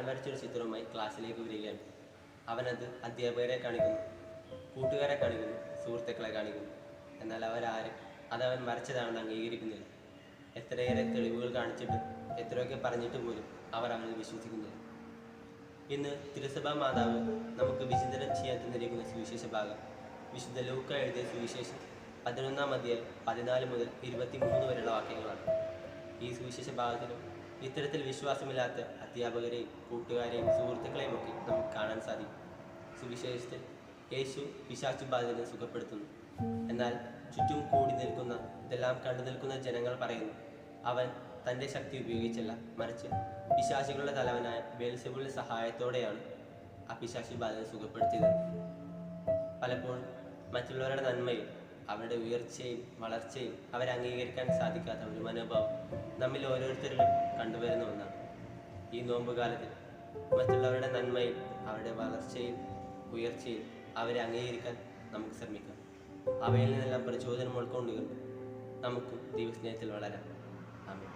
വരച്ചൊരു ചിത്രവുമായി ക്ലാസ്സിലേക്ക് വരികയാണ്. അവനത് അധ്യാപകരെ കാണിക്കുന്നു, കൂട്ടുകാരെ കാണിക്കുന്നു, സുഹൃത്തുക്കളെ കാണിക്കുന്നു. എന്നാൽ അതവൻ വരച്ചതാണെന്ന് അംഗീകരിക്കുന്നില്ല. എത്രയേറെ തെളിവുകൾ കാണിച്ചിട്ടും എത്രയൊക്കെ പറഞ്ഞിട്ട് പോലും അവർ അവനിൽ വിശ്വസിക്കുന്നില്ല. ഇന്ന് തിരുസഭാ മാതാവ് നമുക്ക് വിചിന്തനം ചെയ്യാൻ തന്നിരിക്കുന്ന സുവിശേഷ ഭാഗം വിശുദ്ധ ലൂക്ക എഴുതിയ സുവിശേഷം 11-ാം അധ്യായം 14 മുതൽ 23 വരെയുള്ള വാക്യങ്ങളാണ്. ഈ സുവിശേഷ ഭാഗത്തിലും ഇത്തരത്തിൽ വിശ്വാസമില്ലാത്ത അധ്യാപകരെയും കൂട്ടുകാരെയും സുഹൃത്തുക്കളെയും ഒക്കെ നമുക്ക് കാണാൻ സാധിക്കും. സുവിശേഷത്തിൽ യേശു പിശാചുബാധനെ സുഖപ്പെടുത്തുന്നു. എന്നാൽ ചുറ്റും കൂടി നിൽക്കുന്ന ഇതെല്ലാം കണ്ടു നിൽക്കുന്ന ജനങ്ങൾ പറയുന്നു, അവൻ തൻ്റെ ശക്തി ഉപയോഗിച്ചല്ല, മറിച്ച് പിശാചുകളുടെ തലവനായ ബെൽസെബൂളിന്റെ സഹായത്തോടെയാണ് ആ പിശാചുബാധനെ സുഖപ്പെടുത്തിയത്. പലപ്പോഴും മറ്റുള്ളവരുടെ നന്മയും അവരുടെ ഉയർച്ചയും വളർച്ചയും അവരെ അംഗീകരിക്കാൻ സാധിക്കാത്ത ഒരു മനോഭാവം നമ്മിൽ ഓരോരുത്തരിലും കണ്ടുവരുന്ന ഒന്നാണ്. ഈ നോമ്പുകാലത്തിൽ മറ്റുള്ളവരുടെ നന്മയും അവരുടെ വളർച്ചയും ഉയർച്ചയും അവരെ അംഗീകരിക്കാൻ നമുക്ക് ശ്രമിക്കാം. അവയിൽ നിന്നെല്ലാം പ്രചോദനം ഉൾക്കൊണ്ടുകൊണ്ട് നമുക്കും ദൈവസ്നേഹത്തിൽ വളരാം. ആമേൻ.